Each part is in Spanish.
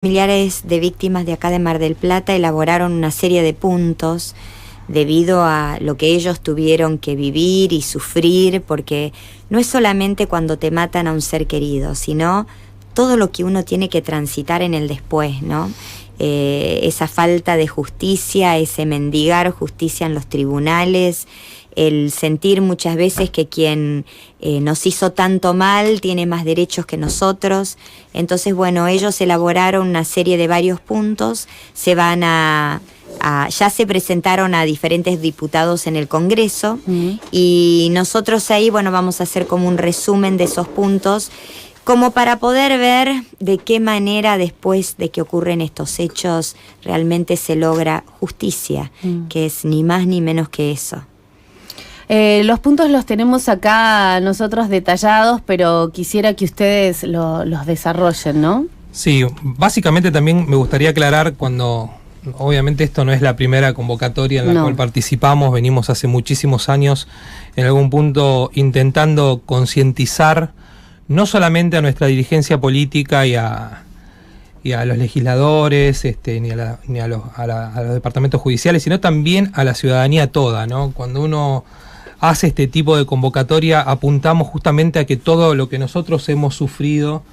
Familiares de víctimas de acá de Mar del Plata elaboraron una serie de puntos debido a lo que ellos tuvieron que vivir y sufrir, porque no es solamente cuando te matan a un ser querido, sino todo lo que uno tiene que transitar en el después, ¿no? Esa falta de justicia, ese mendigar justicia en los tribunales, el sentir muchas veces que quien nos hizo tanto mal tiene más derechos que nosotros. Entonces, bueno, ellos elaboraron una serie de varios puntos, ya se presentaron a diferentes diputados en el Congreso, y nosotros ahí, bueno, vamos a hacer como un resumen de esos puntos, como para poder ver de qué manera después de que ocurren estos hechos realmente se logra justicia, que es ni más ni menos que eso. Los puntos los tenemos acá nosotros detallados, pero quisiera que ustedes los desarrollen, ¿no? Sí, básicamente también me gustaría aclarar cuando, obviamente esto no es la primera convocatoria en la cual participamos, venimos hace muchísimos años en algún punto intentando concientizar no solamente a nuestra dirigencia política y a los legisladores, ni a los departamentos judiciales, sino también a la ciudadanía toda, ¿no? Cuando uno hace este tipo de convocatoria, apuntamos justamente a que todo lo que nosotros hemos sufrido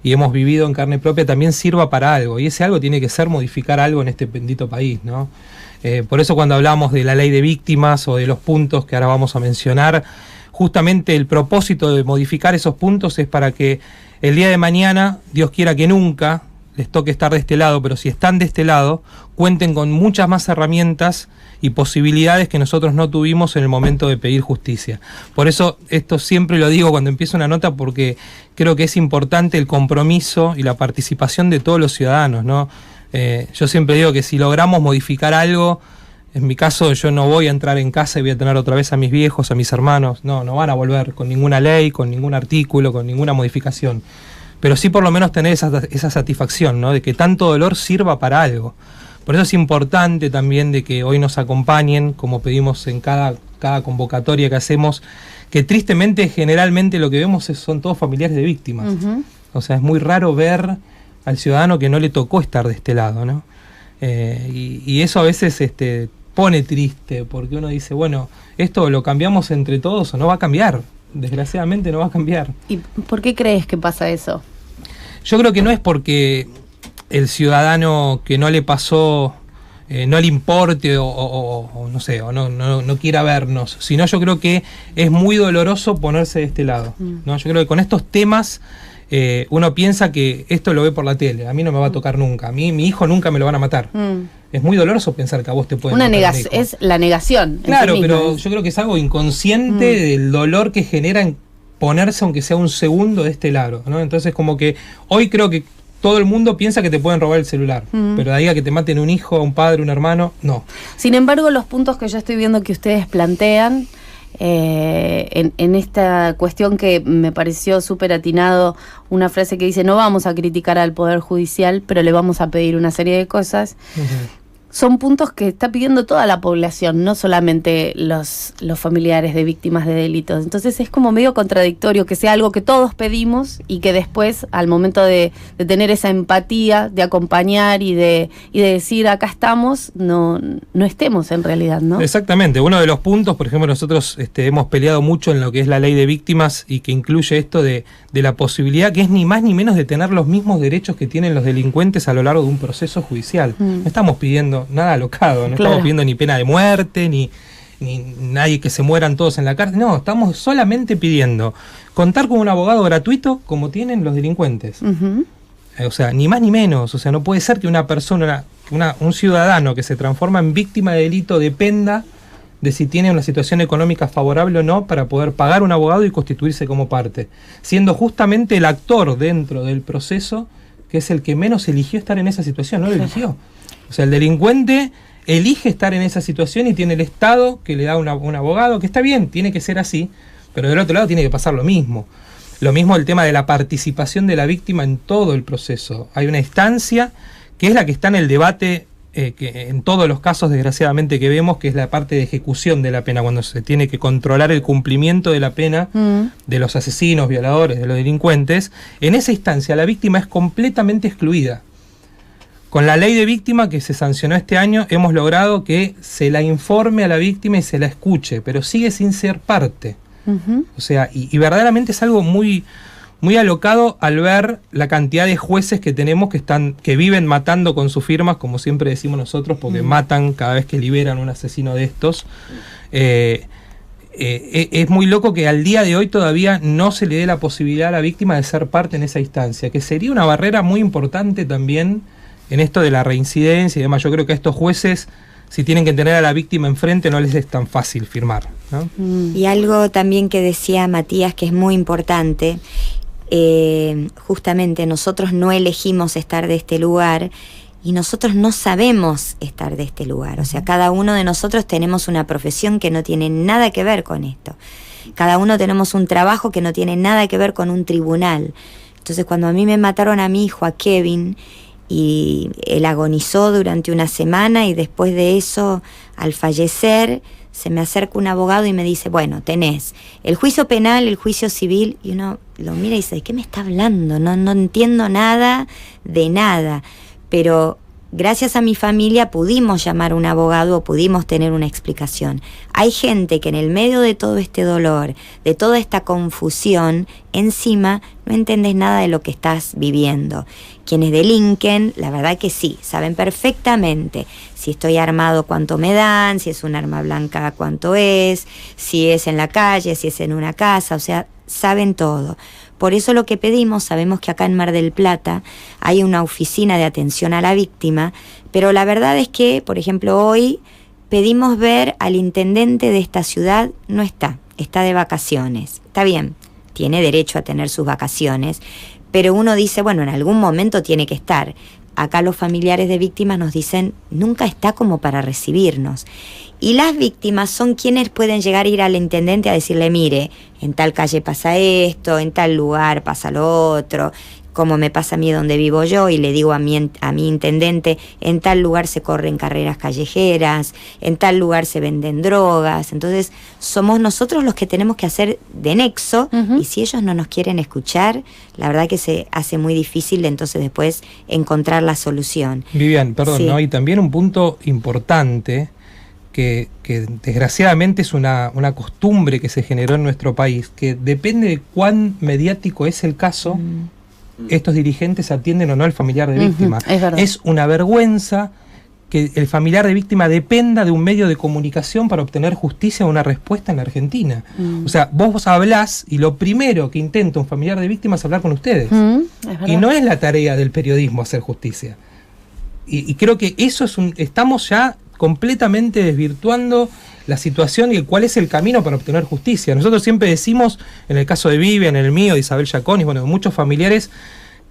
y hemos vivido en carne propia también sirva para algo, y ese algo tiene que ser modificar algo en este bendito país, ¿no? Por eso cuando hablamos de la ley de víctimas o de los puntos que ahora vamos a mencionar, justamente el propósito de modificar esos puntos es para que el día de mañana, Dios quiera que nunca les toque estar de este lado, pero si están de este lado, cuenten con muchas más herramientas y posibilidades que nosotros no tuvimos en el momento de pedir justicia. Por eso esto siempre lo digo cuando empiezo una nota, porque creo que es importante el compromiso y la participación de todos los ciudadanos, ¿no? Yo siempre digo que si logramos modificar algo, en mi caso yo no voy a entrar en casa y voy a tener otra vez a mis viejos, a mis hermanos, no van a volver con ninguna ley, con ningún artículo, con ninguna modificación. Pero sí por lo menos tener esa satisfacción, ¿no? De que tanto dolor sirva para algo. Por eso es importante también de que hoy nos acompañen, como pedimos en cada convocatoria que hacemos, que tristemente generalmente lo que vemos son todos familiares de víctimas. O sea, es muy raro ver al ciudadano que no le tocó estar de este lado, ¿no? Y eso a veces pone triste, porque uno dice, bueno, esto lo cambiamos entre todos o no va a cambiar. Desgraciadamente no va a cambiar. ¿Y por qué crees que pasa eso? Yo creo que no es porque el ciudadano que no le pasó no le importe o no sé, o no quiera vernos, sino yo creo que es muy doloroso ponerse de este lado, ¿no? Yo creo que con estos temas uno piensa que esto lo ve por la tele, a mí no me va a tocar nunca, a mí mi hijo nunca me lo van a matar. Es muy doloroso pensar que a vos te pueden matar. Es la negación. Claro, sí, pero yo creo que es algo inconsciente del dolor que genera en ponerse, aunque sea un segundo, de este lado, ¿no? Entonces, como que hoy creo que todo el mundo piensa que te pueden robar el celular, pero de ahí a que te maten un hijo, un padre, un hermano, no. Sin embargo, los puntos que yo estoy viendo que ustedes plantean en esta cuestión, que me pareció súper atinado, una frase que dice: no vamos a criticar al Poder Judicial, pero le vamos a pedir una serie de cosas. Son puntos que está pidiendo toda la población, no solamente los familiares de víctimas de delitos. Entonces es como medio contradictorio que sea algo que todos pedimos y que después, al momento de tener esa empatía, de acompañar y de decir acá estamos, no estemos en realidad, ¿no? Exactamente. Uno de los puntos, por ejemplo, nosotros hemos peleado mucho en lo que es la ley de víctimas, y que incluye esto de la posibilidad, que es ni más ni menos de tener los mismos derechos que tienen los delincuentes a lo largo de un proceso judicial. No estamos pidiendo nada alocado, no estamos pidiendo ni pena de muerte, ni nadie que se mueran todos en la cárcel. No, estamos solamente pidiendo contar con un abogado gratuito como tienen los delincuentes. O sea, ni más ni menos. O sea, no puede ser que una persona, un ciudadano que se transforma en víctima de delito dependa de si tiene una situación económica favorable o no para poder pagar un abogado y constituirse como parte, siendo justamente el actor dentro del proceso, que es el que menos eligió estar en esa situación, no lo eligió. O sea, el delincuente elige estar en esa situación y tiene el Estado que le da un abogado, que está bien, tiene que ser así, pero del otro lado tiene que pasar lo mismo. Lo mismo el tema de la participación de la víctima en todo el proceso. Hay una instancia que es la que está en el debate, que en todos los casos desgraciadamente que vemos, que es la parte de ejecución de la pena, cuando se tiene que controlar el cumplimiento de la pena de los asesinos, violadores, de los delincuentes. En esa instancia la víctima es completamente excluida. Con la ley de víctima que se sancionó este año hemos logrado que se la informe a la víctima y se la escuche, pero sigue sin ser parte. O sea, y verdaderamente es algo muy, muy alocado al ver la cantidad de jueces que tenemos que viven matando con sus firmas, como siempre decimos nosotros, porque matan cada vez que liberan un asesino de estos. Es muy loco que al día de hoy todavía no se le dé la posibilidad a la víctima de ser parte en esa instancia, que sería una barrera muy importante también en esto de la reincidencia y demás. Yo creo que a estos jueces, si tienen que tener a la víctima enfrente, no les es tan fácil firmar, ¿no? Y algo también que decía Matías que es muy importante, justamente nosotros no elegimos estar de este lugar y nosotros no sabemos estar de este lugar. O sea, cada uno de nosotros tenemos una profesión que no tiene nada que ver con esto. Cada uno tenemos un trabajo que no tiene nada que ver con un tribunal. Entonces, cuando a mí me mataron a mi hijo, a Kevin, y él agonizó durante una semana y después de eso, al fallecer, se me acerca un abogado y me dice, bueno, tenés el juicio penal, el juicio civil, y uno lo mira y dice, ¿de qué me está hablando? No entiendo nada de nada, pero gracias a mi familia pudimos llamar a un abogado, pudimos tener una explicación. Hay gente que en el medio de todo este dolor, de toda esta confusión, encima no entendés nada de lo que estás viviendo. Quienes delinquen, la verdad que sí, saben perfectamente si estoy armado cuánto me dan, si es un arma blanca cuánto es, si es en la calle, si es en una casa, o sea, saben todo. Por eso lo que pedimos, sabemos que acá en Mar del Plata hay una oficina de atención a la víctima, pero la verdad es que, por ejemplo, hoy pedimos ver al intendente de esta ciudad, no está de vacaciones. Está bien, tiene derecho a tener sus vacaciones, pero uno dice, bueno, en algún momento tiene que estar. Acá los familiares de víctimas nos dicen, nunca está como para recibirnos. Y las víctimas son quienes pueden llegar a ir al intendente a decirle, mire, en tal calle pasa esto, en tal lugar pasa lo otro, como me pasa a mí donde vivo yo, y le digo a mi intendente, en tal lugar se corren carreras callejeras, en tal lugar se venden drogas. Entonces somos nosotros los que tenemos que hacer de nexo, y si ellos no nos quieren escuchar, la verdad que se hace muy difícil entonces después encontrar la solución. Vivian, perdón, sí. ¿No? Y también un punto importante que desgraciadamente es una costumbre que se generó en nuestro país, que depende de cuán mediático es el caso, estos dirigentes atienden o no al familiar de víctima. Es una vergüenza que el familiar de víctima dependa de un medio de comunicación para obtener justicia o una respuesta en la Argentina. O sea, vos hablás y lo primero que intenta un familiar de víctima es hablar con ustedes. Y no es la tarea del periodismo hacer justicia. Y creo que eso estamos ya completamente desvirtuando la situación y el cuál es el camino para obtener justicia. Nosotros siempre decimos, en el caso de Vivian, en el mío, de Isabel Giaconis, bueno, de muchos familiares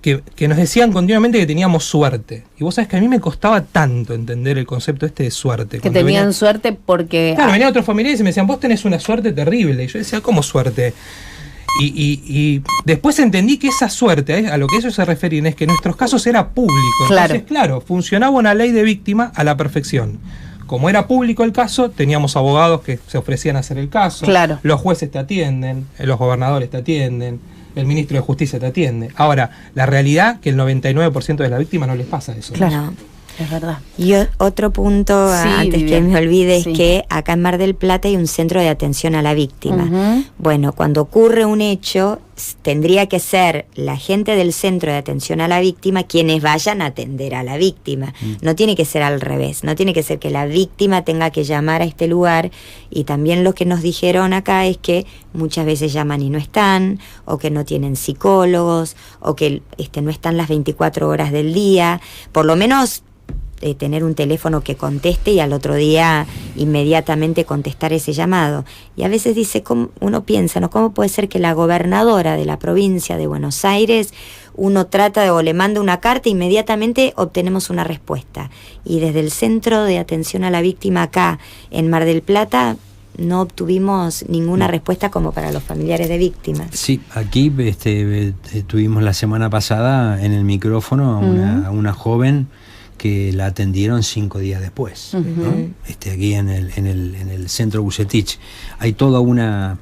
que nos decían continuamente que teníamos suerte. Y vos sabés que a mí me costaba tanto entender el concepto de suerte. Que tenían suerte porque... Claro, venían otros familiares y me decían, vos tenés una suerte terrible. Y yo decía, ¿cómo suerte? Y después entendí que esa suerte, a lo que ellos se referían, es que en nuestros casos era público. Entonces, claro, funcionaba una ley de víctima a la perfección. Como era público el caso, teníamos abogados que se ofrecían a hacer el caso. Claro. Los jueces te atienden, los gobernadores te atienden, el ministro de Justicia te atiende. Ahora, la realidad que el 99% de las víctimas no les pasa eso. Claro. ¿No? Es verdad. Y otro punto, antes que me olvide, es que acá en Mar del Plata hay un centro de atención a la víctima. Bueno, cuando ocurre un hecho, tendría que ser la gente del centro de atención a la víctima quienes vayan a atender a la víctima. No tiene que ser al revés, no tiene que ser que la víctima tenga que llamar a este lugar. Y también lo que nos dijeron acá es que muchas veces llaman y no están, o que no tienen psicólogos, o que no están las 24 horas del día. Por lo menos tener un teléfono que conteste y al otro día inmediatamente contestar ese llamado. Y a veces dice, uno piensa, ¿no? ¿Cómo puede ser que la gobernadora de la provincia de Buenos Aires, uno trata o le manda una carta e inmediatamente obtenemos una respuesta? Y desde el Centro de Atención a la Víctima acá en Mar del Plata no obtuvimos ninguna respuesta como para los familiares de víctimas. Sí, aquí tuvimos la semana pasada en el micrófono a una joven que la atendieron 5 días después, ¿no? Aquí en el centro Bucetich. Hay toda una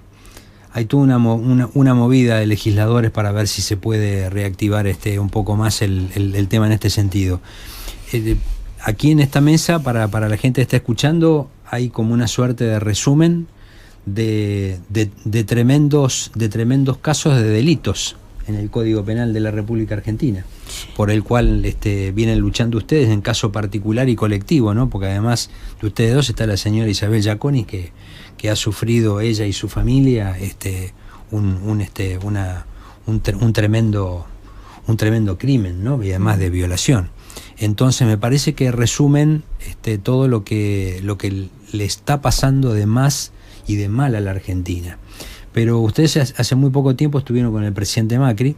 movida de legisladores para ver si se puede reactivar un poco más el tema en este sentido. aquí en esta mesa, para la gente que está escuchando, hay como una suerte de resumen de tremendos casos de delitos en el Código Penal de la República Argentina, por el cual vienen luchando ustedes en caso particular y colectivo, ¿no? Porque además de ustedes dos está la señora Isabel Giaconi, que ha sufrido ella y su familia un tremendo crimen, ¿no? Y además de violación. Entonces me parece que resumen todo lo que le está pasando de más y de mal a la Argentina. Pero ustedes hace muy poco tiempo estuvieron con el presidente Macri,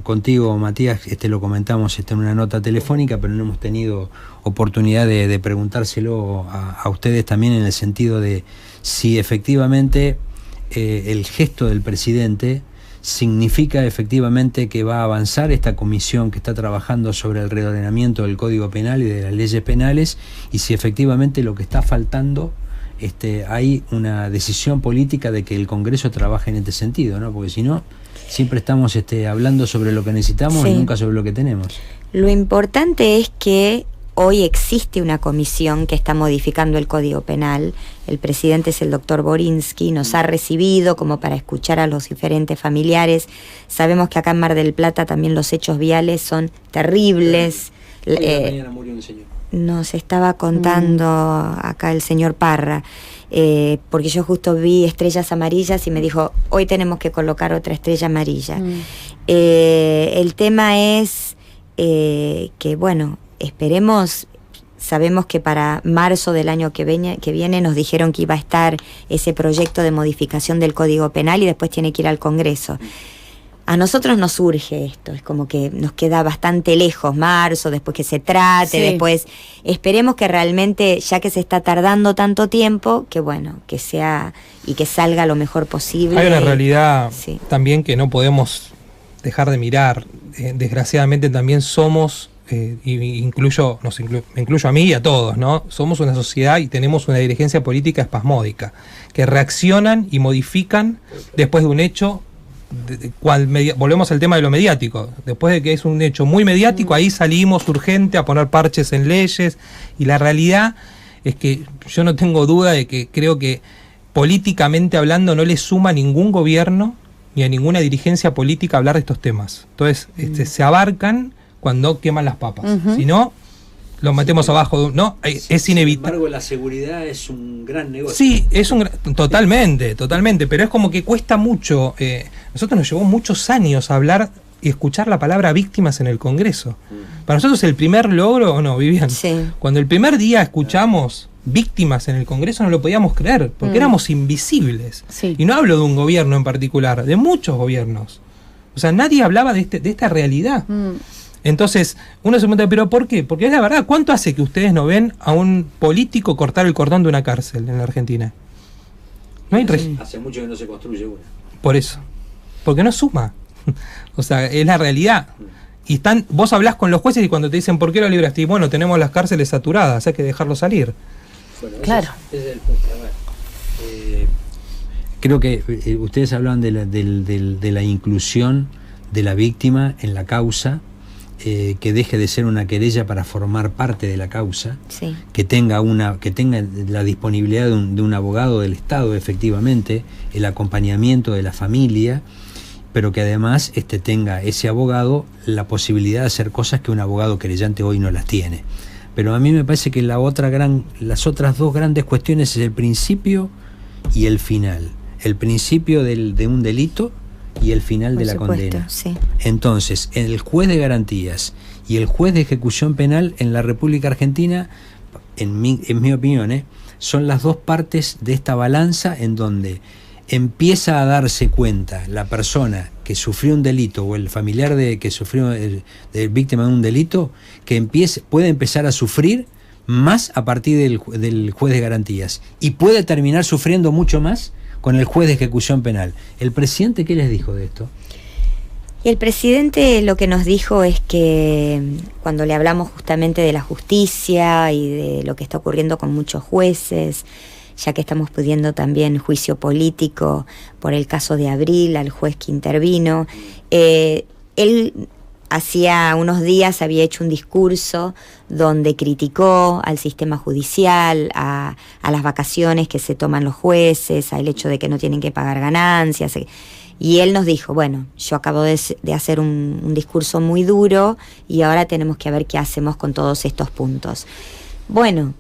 contigo, Matías, lo comentamos en una nota telefónica, pero no hemos tenido oportunidad de preguntárselo a ustedes también, en el sentido de si efectivamente el gesto del presidente significa efectivamente que va a avanzar esta comisión que está trabajando sobre el reordenamiento del Código Penal y de las leyes penales, y si efectivamente lo que está faltando, hay una decisión política de que el Congreso trabaje en este sentido, ¿no? Porque si no, siempre estamos hablando sobre lo que necesitamos, sí, y nunca sobre lo que tenemos. Lo importante es que hoy existe una comisión que está modificando el Código Penal. El presidente es el doctor Borinsky, nos ha recibido como para escuchar a los diferentes familiares. Sabemos que acá en Mar del Plata también los hechos viales son terribles. Mañana murió un señor. Nos estaba contando acá el señor Parra, porque yo justo vi estrellas amarillas y me dijo, hoy tenemos que colocar otra estrella amarilla. El tema es que, bueno, esperemos. Sabemos que para marzo del año que viene nos dijeron que iba a estar ese proyecto de modificación del Código Penal y después tiene que ir al Congreso. A nosotros nos surge esto, es como que nos queda bastante lejos marzo, después que se trate, sí, después esperemos que realmente, ya que se está tardando tanto tiempo, que bueno, que sea y que salga lo mejor posible. Hay una realidad, sí, también que no podemos dejar de mirar. Desgraciadamente también somos, me incluyo a mí y a todos, ¿no? Somos una sociedad y tenemos una dirigencia política espasmódica, que reaccionan y modifican después de un hecho. Volvemos al tema de lo mediático. Después de que es un hecho muy mediático, ahí salimos urgente a poner parches en leyes, y la realidad es que yo no tengo duda de que creo que políticamente hablando no le suma a ningún gobierno ni a ninguna dirigencia política hablar de estos temas. Entonces se abarcan cuando queman las papas. Si no, los metemos abajo, ¿no? Es inevitable. Sin embargo, la seguridad es un gran negocio. Sí, totalmente, pero es como que cuesta mucho. Nosotros nos llevó muchos años a hablar y escuchar la palabra víctimas en el Congreso. Para nosotros el primer logro, ¿o no, Vivian? Sí. Cuando el primer día escuchamos víctimas en el Congreso no lo podíamos creer, porque éramos invisibles. Sí. Y no hablo de un gobierno en particular, de muchos gobiernos. O sea, nadie hablaba de esta realidad. Entonces, uno se pregunta, ¿pero por qué? Porque es la verdad, ¿cuánto hace que ustedes no ven a un político cortar el cordón de una cárcel en la Argentina? No hay hace mucho que no se construye una. Por eso. Porque no suma. O sea, es la realidad. Y vos hablás con los jueces y cuando te dicen, ¿por qué lo libraste? Y bueno, tenemos las cárceles saturadas, hay que dejarlo salir. Bueno, claro. Ese es el punto. Creo que ustedes hablan de la inclusión de la víctima en la causa, que deje de ser una querella para formar parte de la causa, sí, que tenga la disponibilidad de un abogado del Estado, efectivamente, el acompañamiento de la familia, pero que además tenga ese abogado la posibilidad de hacer cosas que un abogado querellante hoy no las tiene. Pero a mí me parece que las otras dos grandes cuestiones es el principio y el final. El principio de un delito y el final de la condena. Sí. Entonces, el juez de garantías y el juez de ejecución penal en la República Argentina, en mi opinión, son las dos partes de esta balanza en donde empieza a darse cuenta la persona que sufrió un delito o el familiar que sufrió de víctima de un delito, que puede empezar a sufrir más a partir del juez de garantías y puede terminar sufriendo mucho más con el juez de ejecución penal. ¿El presidente qué les dijo de esto? Y el presidente lo que nos dijo es que cuando le hablamos justamente de la justicia y de lo que está ocurriendo con muchos jueces, ya que estamos pidiendo también juicio político por el caso de Abril, al juez que intervino, él hacía unos días había hecho un discurso donde criticó al sistema judicial, a las vacaciones que se toman los jueces, al hecho de que no tienen que pagar ganancias. Y él nos dijo, bueno, yo acabo de hacer un discurso muy duro y ahora tenemos que ver qué hacemos con todos estos puntos. Bueno,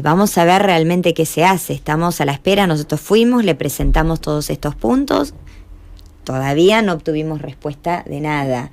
vamos a ver realmente qué se hace. Estamos a la espera, nosotros fuimos, le presentamos todos estos puntos, todavía no obtuvimos respuesta de nada.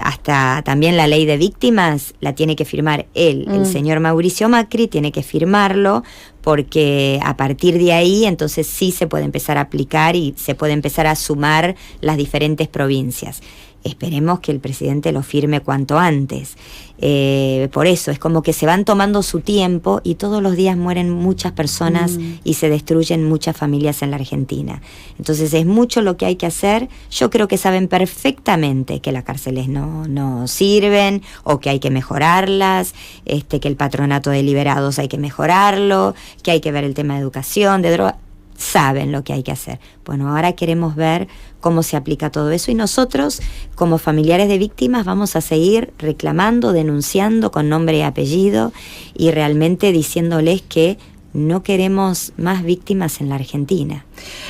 Hasta también la ley de víctimas la tiene que firmar él, el señor Mauricio Macri tiene que firmarlo, porque a partir de ahí entonces sí se puede empezar a aplicar y se puede empezar a sumar las diferentes provincias. Esperemos que el presidente lo firme cuanto antes. Por eso es como que se van tomando su tiempo y todos los días mueren muchas personas y se destruyen muchas familias en la Argentina. Entonces es mucho lo que hay que hacer. Yo creo que saben perfectamente que las cárceles no sirven o que hay que mejorarlas, que el patronato de liberados hay que mejorarlo, que hay que ver el tema de educación, de droga. Saben lo que hay que hacer. Bueno, ahora queremos ver cómo se aplica todo eso y nosotros, como familiares de víctimas, vamos a seguir reclamando, denunciando con nombre y apellido y realmente diciéndoles que no queremos más víctimas en la Argentina.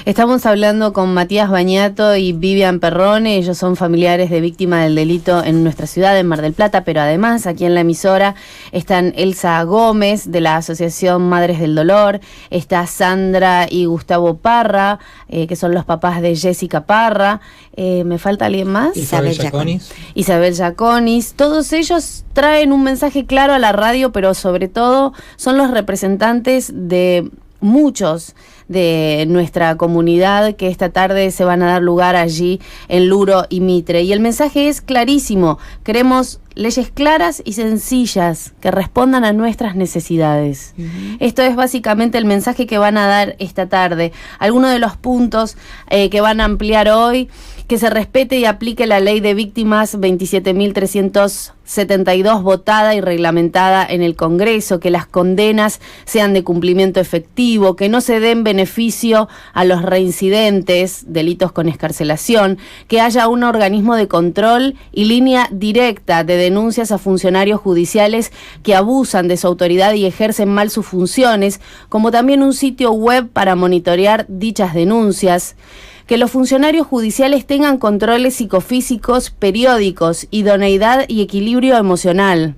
Estamos hablando con Matías Bañato y Vivian Perrone. Ellos son familiares de víctimas del delito en nuestra ciudad, en Mar del Plata, pero además aquí en la emisora están Elsa Gómez de la Asociación Madres del Dolor, está Sandra y Gustavo Parra, que son los papás de Jessica Parra. ¿Me falta alguien más? Isabel Yaconis. Isabel Yaconis. Todos ellos traen un mensaje claro a la radio, pero sobre todo son los representantes de muchos de nuestra comunidad que esta tarde se van a dar lugar allí en Luro y Mitre. Y el mensaje es clarísimo. Queremos leyes claras y sencillas que respondan a nuestras necesidades. Esto es básicamente el mensaje que van a dar esta tarde. Algunos de los puntos que van a ampliar hoy: que se respete y aplique la ley de víctimas 27.372 votada y reglamentada en el Congreso, que las condenas sean de cumplimiento efectivo, que no se den beneficio a los reincidentes, delitos con excarcelación, que haya un organismo de control y línea directa de denuncias a funcionarios judiciales que abusan de su autoridad y ejercen mal sus funciones, como también un sitio web para monitorear dichas denuncias. Que los funcionarios judiciales tengan controles psicofísicos periódicos, idoneidad y equilibrio emocional.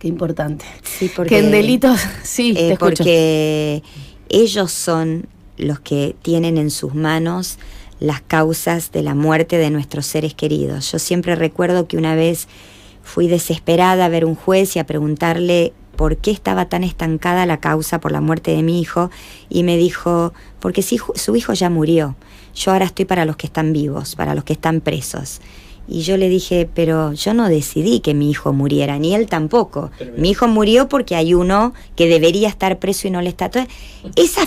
Qué importante. Sí, porque, que en delitos... Sí, te escucho. Porque ellos son los que tienen en sus manos las causas de la muerte de nuestros seres queridos. Yo siempre recuerdo que una vez fui desesperada a ver un juez y a preguntarle por qué estaba tan estancada la causa por la muerte de mi hijo, y me dijo, porque si su hijo ya murió, yo ahora estoy para los que están vivos, para los que están presos. Y yo le dije, pero yo no decidí que mi hijo muriera, ni él tampoco. Mi hijo murió porque hay uno que debería estar preso y no le está. Entonces, esa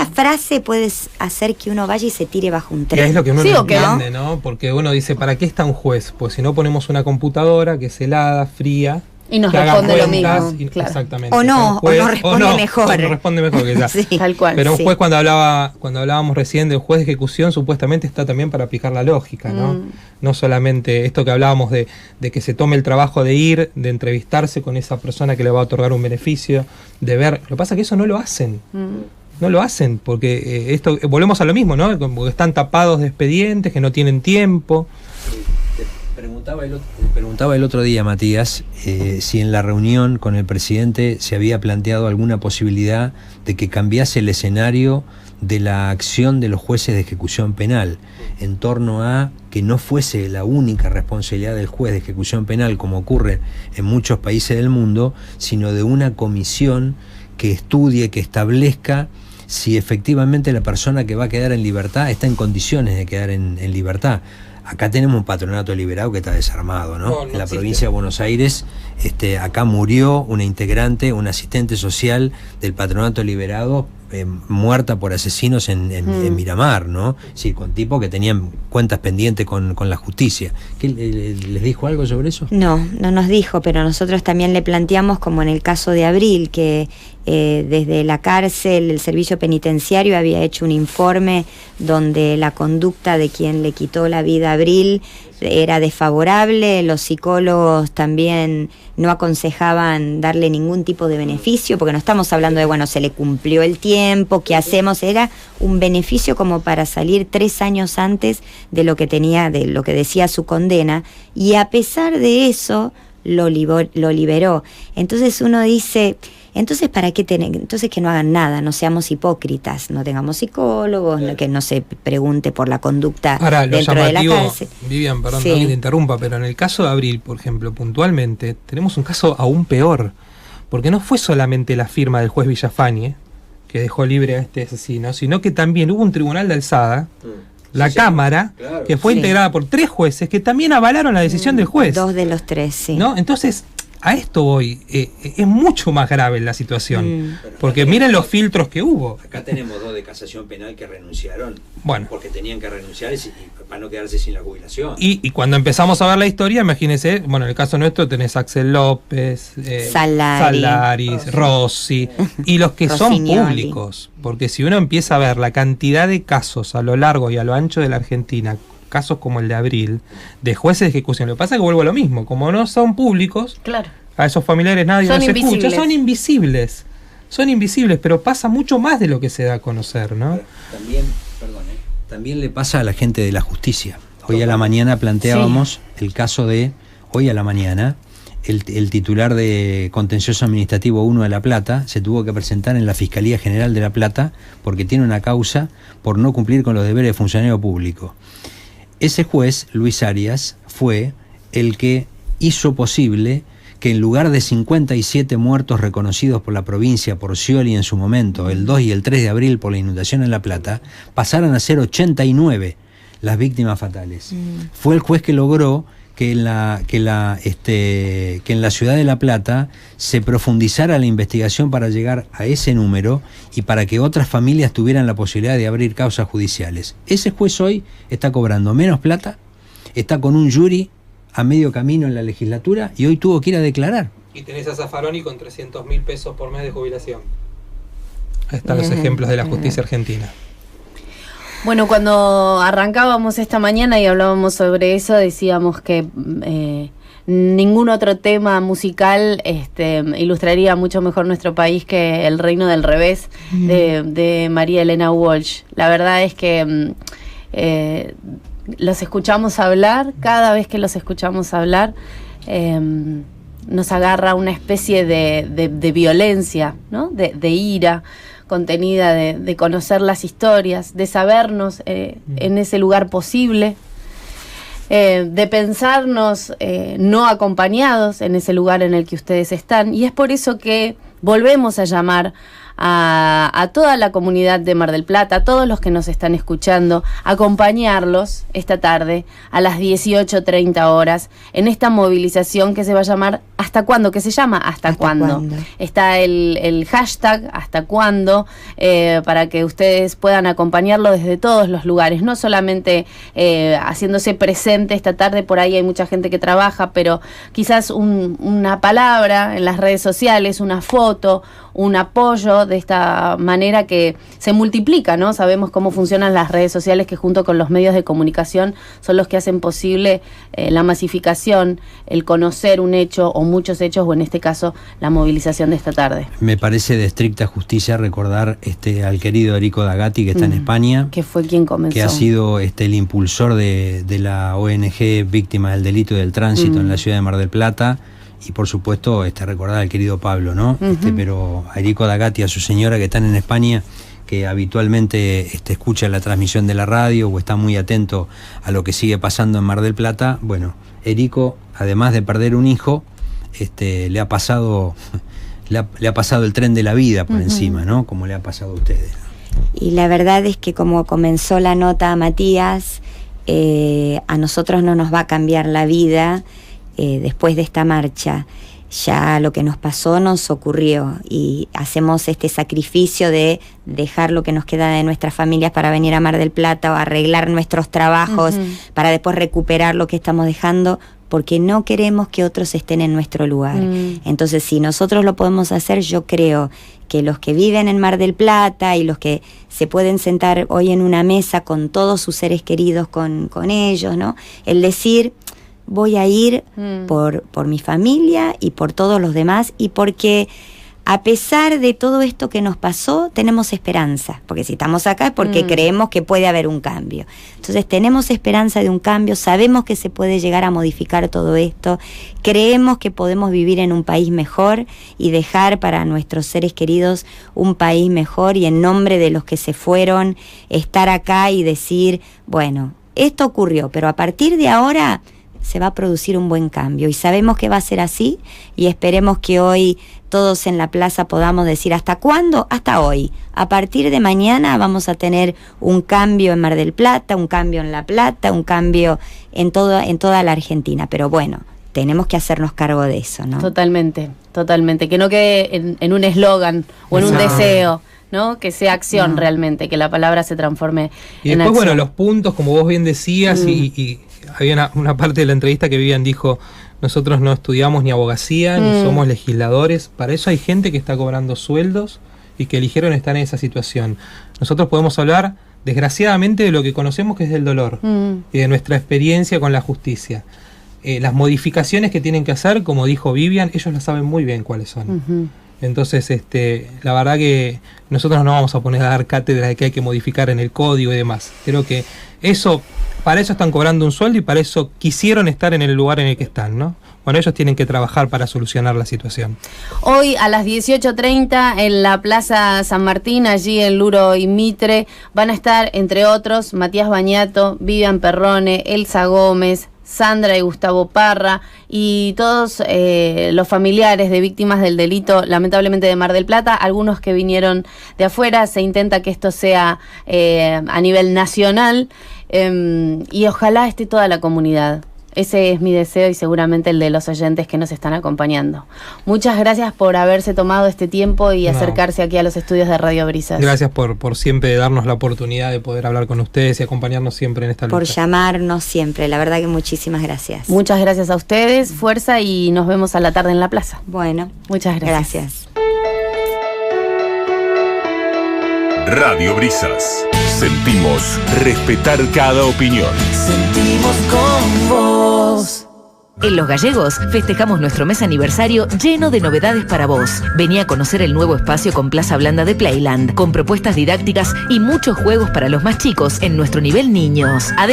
frase puede hacer que uno vaya y se tire bajo un tren. Y es lo que uno no entiende, ¿no? Porque uno dice, ¿para qué está un juez? Pues si no ponemos una computadora que es helada, fría, y nos responde lo mismo. Claro. Exactamente. O no responde mejor. O no responde mejor que ya. Sí, tal cual. Pero un juez, cuando hablábamos recién del juez de ejecución, supuestamente está también para aplicar la lógica, ¿no? No solamente esto que hablábamos de que se tome el trabajo de ir, de entrevistarse con esa persona que le va a otorgar un beneficio, de ver. Lo que pasa es que eso no lo hacen. No lo hacen, porque volvemos a lo mismo, ¿no? Porque están tapados de expedientes, que no tienen tiempo. Preguntaba el otro día, Matías, si en la reunión con el presidente se había planteado alguna posibilidad de que cambiase el escenario de la acción de los jueces de ejecución penal, en torno a que no fuese la única responsabilidad del juez de ejecución penal, como ocurre en muchos países del mundo, sino de una comisión que estudie, que establezca si efectivamente la persona que va a quedar en libertad está en condiciones de quedar en libertad. Acá tenemos un patronato liberado que está desarmado, ¿no? En la provincia de Buenos Aires, acá murió una integrante, un asistente social del patronato liberado muerta por asesinos en Miramar, ¿no? Es decir, con tipos que tenían cuentas pendientes con la justicia. ¿Qué, les dijo algo sobre eso? No nos dijo, pero nosotros también le planteamos, como en el caso de Abril, que desde la cárcel, el servicio penitenciario había hecho un informe donde la conducta de quien le quitó la vida a Abril era desfavorable. Los psicólogos también no aconsejaban darle ningún tipo de beneficio, porque no estamos hablando de, bueno, se le cumplió el tiempo, ¿qué hacemos? Era un beneficio como para salir 3 años antes de lo que tenía, de lo que decía su condena, y a pesar de eso lo liberó. Entonces uno dice, entonces ¿para qué entonces que no hagan nada, no seamos hipócritas, no tengamos psicólogos, que no se pregunte por la conducta ahora, dentro de la cárcel. Vivian, perdón, Sí. no que te interrumpa, pero en el caso de Abril, por ejemplo, puntualmente, tenemos un caso aún peor, porque no fue solamente la firma del juez Villafañe que dejó libre a este asesino, sino que también hubo un tribunal de alzada, la Cámara, claro, que fue integrada por 3 jueces que también avalaron la decisión del juez. 2 de los 3, sí. ¿No? Entonces, a esto voy, es mucho más grave la situación, porque miren los filtros que hubo. Acá tenemos 2 de casación penal que renunciaron, bueno, porque tenían que renunciar y para no quedarse sin la jubilación. Y cuando empezamos a ver la historia, imagínense, bueno, en el caso nuestro tenés Axel López, Salaris, Rossi, y los que son públicos, porque si uno empieza a ver la cantidad de casos a lo largo y a lo ancho de la Argentina, casos como el de Abril, de jueces de ejecución, lo que pasa es que vuelvo a lo mismo, como no son públicos, claro, a esos familiares nadie los escucha, son invisibles, pero pasa mucho más de lo que se da a conocer, ¿no? También le pasa a la gente de la justicia. Hoy a la mañana planteábamos el caso de, hoy a la mañana, el titular de Contencioso Administrativo 1 de La Plata se tuvo que presentar en la Fiscalía General de La Plata porque tiene una causa por no cumplir con los deberes de funcionario público. Ese juez, Luis Arias, fue el que hizo posible que en lugar de 57 muertos reconocidos por la provincia por Scioli en su momento, el 2 y el 3 de abril por la inundación en La Plata, pasaran a ser 89 las víctimas fatales. Fue el juez que logró que en la ciudad de La Plata se profundizara la investigación para llegar a ese número y para que otras familias tuvieran la posibilidad de abrir causas judiciales. Ese juez hoy está cobrando menos plata, está con un jury a medio camino en la legislatura y hoy tuvo que ir a declarar. Y tenés a Zaffaroni con 300.000 pesos por mes de jubilación. Ahí están los ejemplos de la justicia argentina. Bueno, cuando arrancábamos esta mañana y hablábamos sobre eso, decíamos que ningún otro tema musical ilustraría mucho mejor nuestro país que El Reino del Revés de María Elena Walsh. La verdad es que los escuchamos hablar, cada vez que los escuchamos hablar nos agarra una especie de violencia, ¿no? De ira contenida, de conocer las historias, de sabernos en ese lugar posible, de pensarnos no acompañados en ese lugar en el que ustedes están. Y es por eso que volvemos a llamar a toda la comunidad de Mar del Plata, a todos los que nos están escuchando, acompañarlos esta tarde a las 18:30 horas en esta movilización que se va a llamar ¿Hasta cuándo? Que se llama ¿Hasta cuándo? Está el hashtag ¿Hasta cuándo? Para que ustedes puedan acompañarlo desde todos los lugares, no solamente haciéndose presente esta tarde. Por ahí hay mucha gente que trabaja, pero quizás una palabra en las redes sociales, una foto, un apoyo, de esta manera que se multiplica, ¿no? Sabemos cómo funcionan las redes sociales, que junto con los medios de comunicación son los que hacen posible la masificación, el conocer un hecho o muchos hechos, o en este caso la movilización de esta tarde. Me parece de estricta justicia recordar al querido Erico Dagati, que está en España, que fue quien comenzó, que ha sido el impulsor de la ONG Víctimas del Delito y del Tránsito en la ciudad de Mar del Plata. Y por supuesto recordar al querido Pablo, ¿no? Pero a Erico Dagati, a su señora, que están en España, que habitualmente escucha la transmisión de la radio o está muy atento a lo que sigue pasando en Mar del Plata. Bueno, Erico, además de perder un hijo, le ha pasado el tren de la vida por encima, ¿no? Como le ha pasado a ustedes. Y la verdad es que, como comenzó la nota Matías, a nosotros no nos va a cambiar la vida después de esta marcha. ya lo que nos pasó nos ocurrió y hacemos este sacrificio de dejar lo que nos queda de nuestras familias para venir a Mar del Plata o arreglar nuestros trabajos para después recuperar lo que estamos dejando, porque no queremos que otros estén en nuestro lugar. Entonces, si nosotros lo podemos hacer, yo creo que los que viven en Mar del Plata y los que se pueden sentar hoy en una mesa con todos sus seres queridos, con ellos, ¿no? El decir, voy a ir por mi familia y por todos los demás, y porque a pesar de todo esto que nos pasó, tenemos esperanza, porque si estamos acá es porque creemos que puede haber un cambio. Entonces tenemos esperanza de un cambio, sabemos que se puede llegar a modificar todo esto, creemos que podemos vivir en un país mejor y dejar para nuestros seres queridos un país mejor, y en nombre de los que se fueron, estar acá y decir, bueno, esto ocurrió, pero a partir de ahora se va a producir un buen cambio, y sabemos que va a ser así, y esperemos que hoy todos en la plaza podamos decir, ¿hasta cuándo? Hasta hoy. A partir de mañana vamos a tener un cambio en Mar del Plata, un cambio en La Plata, un cambio en toda la Argentina. Pero bueno, tenemos que hacernos cargo de eso, ¿no? Totalmente, totalmente. Que no quede en un eslogan o en un deseo, ¿no? Que sea acción realmente, que la palabra se transforme en acción. Y después, bueno, los puntos, como vos bien decías, y había una parte de la entrevista que Vivian dijo, nosotros no estudiamos ni abogacía, ni somos legisladores. Para eso hay gente que está cobrando sueldos y que eligieron estar en esa situación. Nosotros podemos hablar, desgraciadamente, de lo que conocemos, que es del dolor, y de nuestra experiencia con la justicia. Las modificaciones que tienen que hacer, como dijo Vivian, ellos lo saben muy bien cuáles son. Entonces, la verdad que nosotros no vamos a poner a dar cátedra de que hay que modificar en el código y demás. Creo que para eso están cobrando un sueldo y para eso quisieron estar en el lugar en el que están, ¿no? Bueno, ellos tienen que trabajar para solucionar la situación. Hoy a las 18:30 en la Plaza San Martín, allí en Luro y Mitre, van a estar, entre otros, Matías Bañato, Vivian Perrone, Elsa Gómez, Sandra y Gustavo Parra, y todos los familiares de víctimas del delito, lamentablemente, de Mar del Plata, algunos que vinieron de afuera. Se intenta que esto sea a nivel nacional, y ojalá esté toda la comunidad. Ese es mi deseo, y seguramente el de los oyentes que nos están acompañando. Muchas gracias por haberse tomado este tiempo y acercarse aquí a los estudios de Radio Brisas. Gracias por siempre darnos la oportunidad de poder hablar con ustedes y acompañarnos siempre en esta lucha. Por llamarnos siempre, la verdad que muchísimas gracias. Muchas gracias a ustedes, fuerza, y nos vemos a la tarde en la plaza. Bueno, muchas gracias. Radio Brisas. Sentimos respetar cada opinión. Sentimos con vos. En Los Gallegos festejamos nuestro mes aniversario lleno de novedades para vos. Vení a conocer el nuevo espacio con Plaza Blanda de Playland, con propuestas didácticas y muchos juegos para los más chicos en nuestro nivel niños.